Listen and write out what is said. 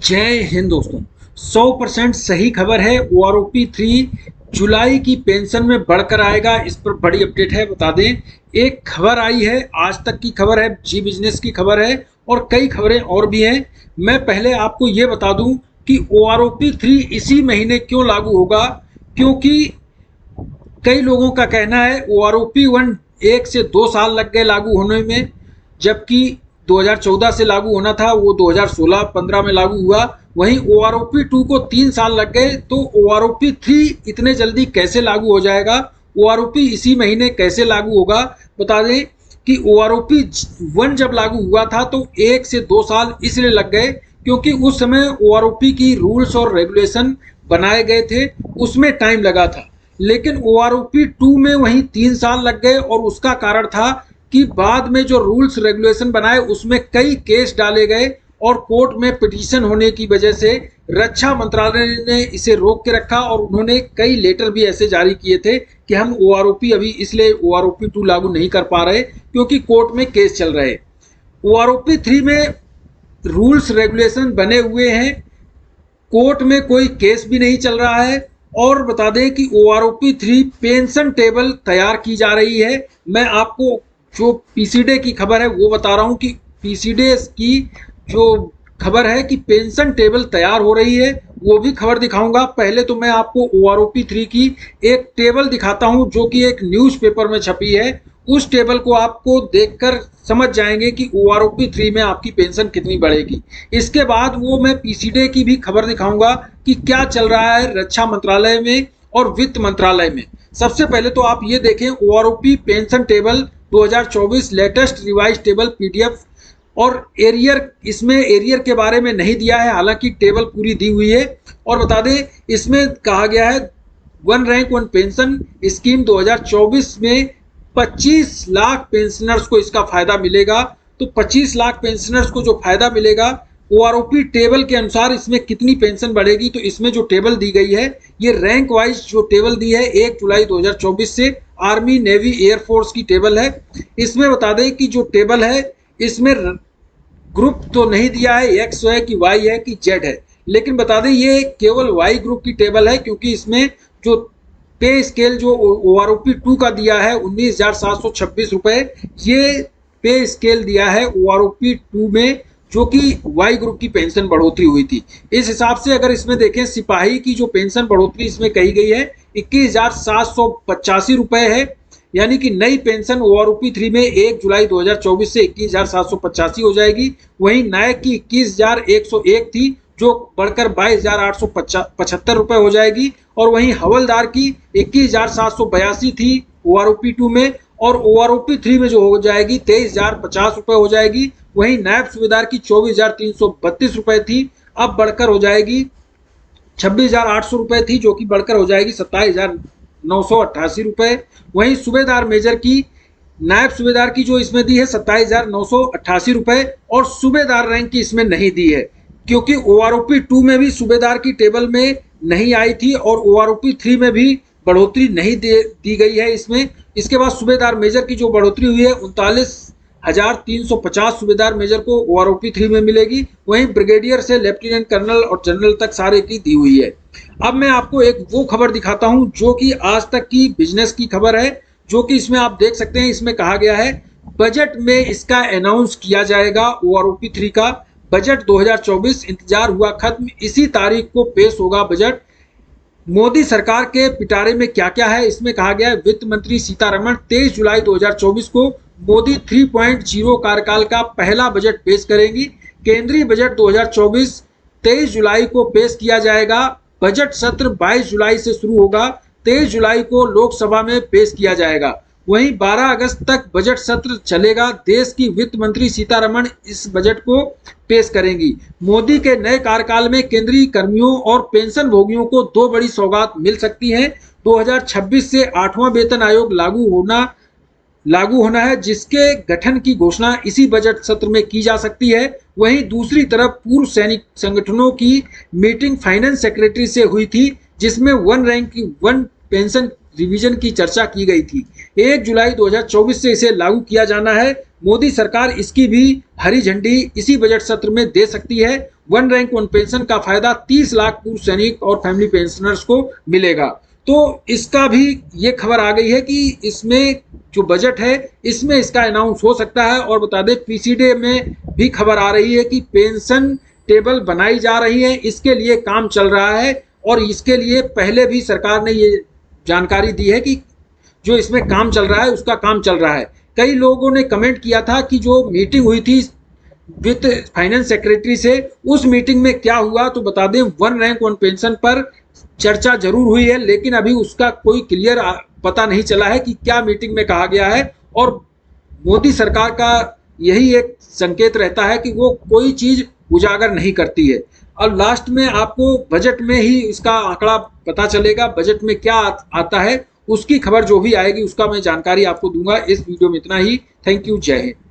जय हिंद दोस्तों। 100% सही खबर है। ओआरओपी 3 जुलाई की पेंशन में बढ़कर आएगा। इस पर बड़ी अपडेट है, बता दें। एक खबर आई है, आज तक की खबर है, जी बिजनेस की खबर है और कई खबरें और भी हैं। मैं पहले आपको ये बता दूं कि ओआरओपी 3 इसी महीने क्यों लागू होगा, क्योंकि कई लोगों का कहना है ओआरओपी 1 1 से 2 साल लग गए लागू होने में, जबकि 2014 से लागू होना था, वो 2016-15 में लागू हुआ। वहीं ओआरओपी 2 को 3 साल लग गए, तो ओआरओपी 3 इतने जल्दी कैसे लागू हो जाएगा, ओआरओपी इसी महीने कैसे लागू होगा। बता दें कि ओआरओपी 1 जब लागू हुआ था तो 1 से 2 साल इसलिए लग गए क्योंकि उस समय ओआरओपी की रूल्स और रेगुलेशन बनाए गए थे, उसमें टाइम लगा था। लेकिन ओआरओपी 2 में वहीं 3 साल लग गए और उसका कारण था कि बाद में जो रूल्स रेगुलेशन बनाए उसमें कई केस डाले गए और कोर्ट में पिटीशन होने की वजह से रक्षा मंत्रालय ने इसे रोक के रखा और उन्होंने कई लेटर भी ऐसे जारी किए थे कि हम ओआरओपी अभी इसलिए ओआरओपी 2 लागू नहीं कर पा रहे क्योंकि कोर्ट में केस चल रहे। ओआरओपी 3 में रूल्स रेगुलेशन बने हुए हैं, कोर्ट में कोई केस भी नहीं चल रहा है। और बता दें कि ओआरओपी 3 पेंशन टेबल तैयार की जा रही है। मैं आपको जो पीसीडे की खबर है वो बता रहा हूं कि पीसीडे की जो खबर है कि पेंशन टेबल तैयार हो रही है, वो भी खबर दिखाऊंगा। पहले तो मैं आपको ओआरओपी 3 की एक टेबल दिखाता हूं जो कि एक न्यूज़पेपर में छपी है। उस टेबल को आपको देखकर समझ जाएंगे कि ओआरओपी 3 में आपकी पेंशन कितनी बढ़ेगी। इसके बाद वो मैं पीसीडे की भी खबर दिखाऊंगा कि क्या चल रहा है रक्षा मंत्रालय में और वित्त मंत्रालय में। सबसे पहले तो आप ये देखें OROP pension table 2024 latest revise table PDF, और एरियर, इसमें एरियर के बारे में नहीं दिया है, हालांकि टेबल पूरी दी हुई है। और बता दें इसमें कहा गया है 1 रैंक 1 पेंशन स्कीम 2024 में 25 लाख पेंशनर्स को इसका फायदा मिलेगा। तो 25 लाख पेंशनर्स को जो फायदा मिलेगा, ओआरओपी टेबल के अनुसार इसमें कितनी पेंशन बढ़ेगी, तो इसमें जो टेबल दी गई है ये रैंक वाइज जो टेबल दी है 1 जुलाई 2024 से आर्मी, नेवी, एयरफोर्स की टेबल है। इसमें बता दें कि जो टेबल है इसमें ग्रुप तो नहीं दिया है, एक्स है कि वाई है कि जेड है, लेकिन बता दें ये केवल वाई ग्रुप की टेबल है क्योंकि इसमें जो पे स्केल जो ओआरओपी 2 का दिया है 19,726 रुपए, ये पे स्केल दिया है ओआरओपी 2 में, जो कि वाई ग्रुप की पेंशन बढ़ोतरी हुई थी। इस हिसाब से अगर इसमें देखें सिपाही की जो पेंशन बढ़ोतरी इसमें कही गई है 21,785 रुपए है, यानी कि नई पेंशन ओआरओपी 3 में 1 जुलाई 2024 से 21,785 हो जाएगी। वहीं नायक की 21,101 थी जो बढ़कर 22,875 रुपए हो जाएगी। और वहीं हवलदार की 21,782 थी ओआरओपी 2 में, और ओआरओपी 3 में जो हो जाएगी 23,050 रुपए हो जाएगी। वहीं नायब सूबेदार की 24,332 रुपए थी, अब बढ़कर हो जाएगी 26,800 रुपए थी, जो कि बढ़कर हो जाएगी 27,988 रुपए। वहीं सूबेदार मेजर की, नायब सूबेदार की जो इसमें दी है 27,988 रुपए, और सूबेदार रैंक की इसमें नहीं दी है क्योंकि ओआरओपी 2 में भी सूबेदार की टेबल में नहीं आई थी और ओआरओपी 3 में भी बढ़ोतरी नहीं दी गई है इसमें। इसके बाद सूबेदार मेजर की जो बढ़ोतरी हुई है 39,350 सूबेदार मेजर को ओआरओपी 3 में मिलेगी। वहीं ब्रिगेडियर से लेफ्टिनेंट कर्नल और जनरल तक सारे की दी हुई है। अब मैं आपको एक वो खबर दिखाता हूं जो कि आज तक की बिजनेस की खबर है, जो कि इसमें आप देख सकते हैं। इसमें कहा गया है बजट में इसका अनाउंस किया जाएगा। ओआरओपी 3 का बजट 2024 इंतजार हुआ खत्म, इसी तारीख को पेश होगा बजट। मोदी सरकार के पिटारे में क्या क्या है, इसमें कहा गया है वित्त मंत्री सीतारमण 23 जुलाई 2024 को मोदी 3.0 कार्यकाल का पहला बजट पेश करेंगी। केंद्रीय बजट 2024 23 जुलाई को पेश किया जाएगा। बजट सत्र 22 जुलाई से शुरू होगा, 23 जुलाई को लोकसभा में पेश किया जाएगा। वहीं 12 अगस्त तक बजट सत्र चलेगा। देश की वित्त मंत्री सीतारमण इस बजट को पेश करेंगी। मोदी के नए कार्यकाल में केंद्रीय कर्मियों और पेंशन भोगियों को 2 बड़ी सौगात मिल सकती हैं। 2026 से 8वां वेतन आयोग लागू होना है, जिसके गठन की घोषणा इसी बजट सत्र में की जा सकती है। वहीं दूसरी तरफ पूर्व सैनिक संगठनों की मीटिंग फाइनेंस सेक्रेटरी से हुई थी, जिसमें 1 रैंक 1 पेंशन रिवीजन की चर्चा की गई थी। 1 जुलाई 2024 से इसे लागू किया जाना है। मोदी सरकार इसकी भी हरी झंडी इसी बजट सत्र में दे सकती है। वन रैंक वन पेंशन का फायदा 30 लाख पूर्व सैनिक और फैमिली पेंशनर्स को मिलेगा। तो इसका भी ये खबर आ गई है कि इसमें जो बजट है इसमें इसका अनाउंस हो सकता है। और बता दें पीसीडे में भी खबर आ रही है कि पेंशन टेबल बनाई जा रही है, इसके लिए काम चल रहा है। और इसके लिए पहले भी सरकार ने ये जानकारी दी है कि जो इसमें काम चल रहा है उसका काम चल रहा है। कई लोगों ने कमेंट किया था कि जो मीटिंग हुई थी वित्त फाइनेंस सेक्रेटरी से, उस मीटिंग में क्या हुआ। तो बता दें वन रैंक वन पेंशन पर चर्चा जरूर हुई है, लेकिन अभी उसका कोई क्लियर पता नहीं चला है कि क्या मीटिंग में कहा गया है। और मोदी सरकार का यही एक संकेत रहता है कि वो कोई चीज उजागर नहीं करती है। और लास्ट में आपको बजट में ही इसका आंकड़ा पता चलेगा, बजट में क्या आता है उसकी खबर जो भी आएगी उसका मैं जानकारी आपको दूंगा। इस वीडियो में इतना ही। थैंक यू, जय हिंद।